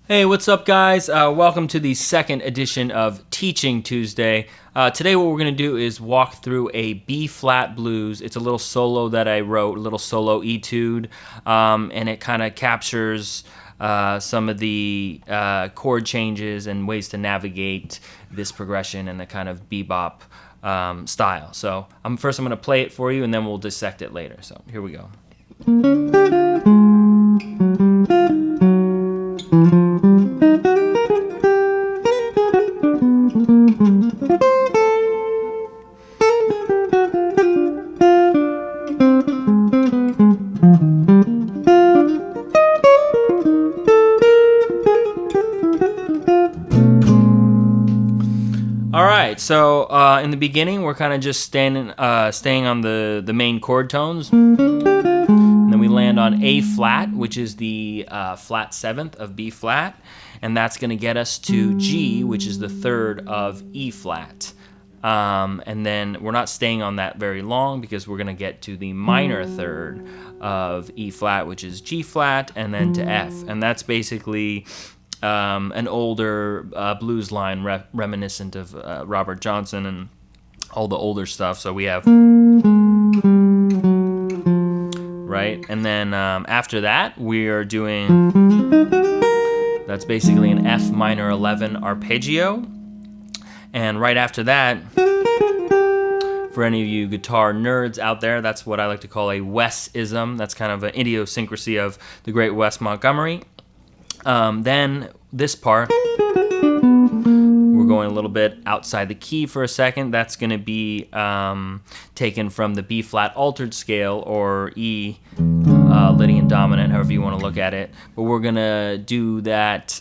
Hey, what's up, guys? Welcome to the second edition of Teaching Tuesday. Today what we're going to do is walk through a B-flat blues. It's a little solo that I wrote, a little solo etude, and it kind of captures some of the chord changes and ways to navigate this progression and the kind of bebop style. So first I'm going to play it for you, and then we'll dissect it later. So here we go. So in the beginning, we're kind of just staying on the main chord tones, and then we land on A flat, which is the flat seventh of B flat, and that's going to get us to G, which is the third of E flat. And then we're not staying on that very long because we're going to get to the minor third of E flat, which is G flat, and then to F, and that's basically an older blues line reminiscent of Robert Johnson and all the older stuff. So we have, right? And then after that, we are doing, that's basically an F minor 11 arpeggio. And right after that, for any of you guitar nerds out there, that's what I like to call a Wes-ism. That's kind of an idiosyncrasy of the great Wes Montgomery. Then this part, we're going a little bit outside the key for a second. That's going to be taken from the B flat altered scale, or E Lydian dominant, however you want to look at it. But we're going to do that.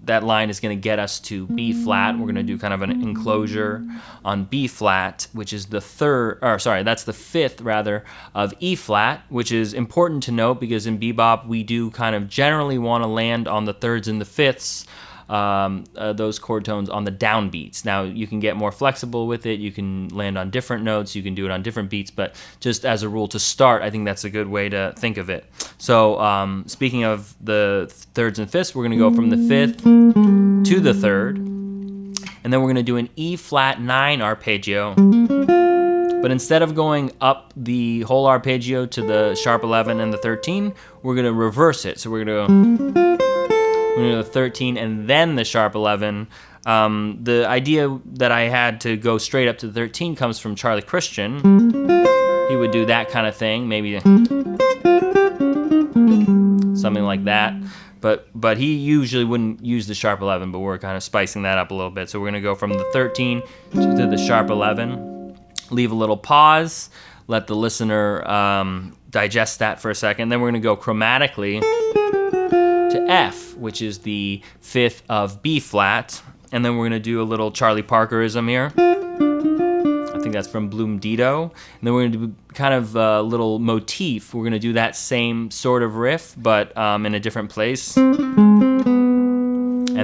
That line is going to get us to B flat. We're going to do kind of an enclosure on B flat, which is that's the fifth rather of E flat, which is important to note because in bebop we do kind of generally want to land on the thirds and the fifths, those chord tones on the downbeats. Now you can get more flexible with it. You can land on different notes. You can do it on different beats, but just as a rule to start, I think that's a good way to think of it. So speaking of the thirds and fifths, we're going to go from the fifth to the third, and then we're going to do an E flat 9 arpeggio. But instead of going up the whole arpeggio to the sharp 11 and the 13, we're going to reverse it. So we're going to go the 13 and then the sharp 11. The idea that I had to go straight up to the 13 comes from Charlie Christian. He would do that kind of thing, maybe something like that. But he usually wouldn't use the sharp 11, but we're kind of spicing that up a little bit. So we're going to go from the 13 to the sharp 11, leave a little pause, let the listener digest that for a second. Then we're going to go chromatically to F, which is the fifth of B flat, and then we're going to do a little Charlie Parkerism here. I think that's from Bloom Dito. And then we're going to do kind of a little motif. We're going to do that same sort of riff, but in a different place. And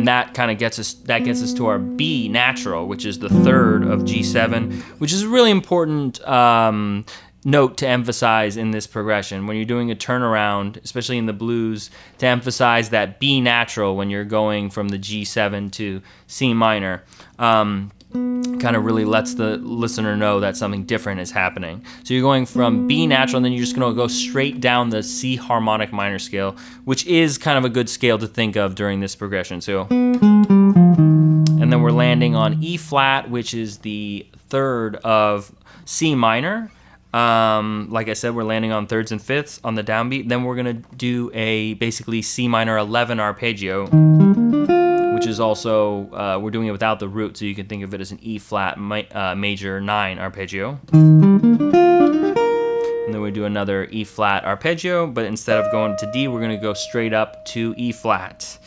that kind of gets us to our B natural, which is the third of G7, which is a really important note to emphasize in this progression when you're doing a turnaround, especially in the blues, to emphasize that B natural when you're going from the G7 to C minor. Kind of really lets the listener know that something different is happening. So you're going from B natural, and then you're just going to go straight down the C harmonic minor scale, which is kind of a good scale to think of during this progression. So, and then we're landing on E flat, which is the third of C minor. Like I said, we're landing on thirds and fifths on the downbeat. Then we're going to do a basically C minor 11 arpeggio, which is also, we're doing it without the root, so you can think of it as an E flat major 9 arpeggio. And then we do another E flat arpeggio, but instead of going to D, we're going to go straight up to E flat.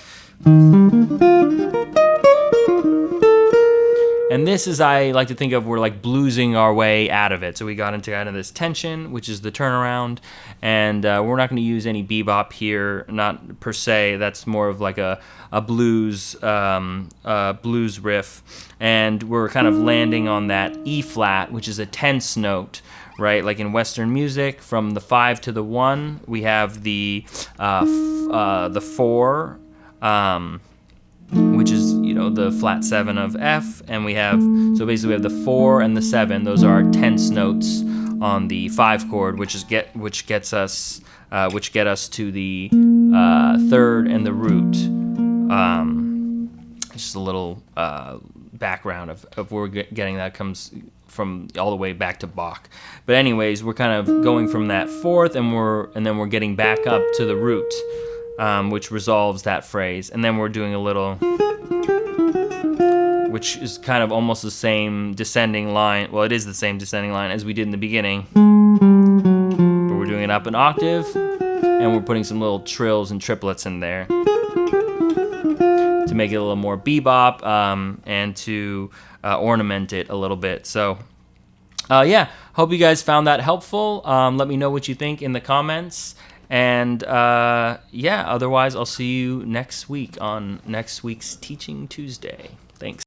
And this is, I like to think of, we're like bluesing our way out of it. So we got into kind of this tension, which is the turnaround, and we're not going to use any bebop here, not per se. That's more of like a blues riff, and we're kind of landing on that E flat, which is a tense note, right? Like in Western music, from the 5 to the 1, we have the 4, which is, you know, the flat 7 of F, and we have, so basically we have the 4 and the 7. Those are our tense notes on the 5 chord, which get us to the 3rd and the root. Just a little background of where we're getting that comes from all the way back to Bach. But anyways, we're kind of going from that 4th, and then we're getting back up to the root, which resolves that phrase, and then we're doing a little, which is kind of almost the same descending line. Well, it is the same descending line as we did in the beginning, but we're doing it up an octave, and we're putting some little trills and triplets in there to make it a little more bebop, and to ornament it a little bit. So yeah, hope you guys found that helpful. Let me know what you think in the comments. And yeah, otherwise I'll see you next week on next week's Teaching Tuesday. Thanks.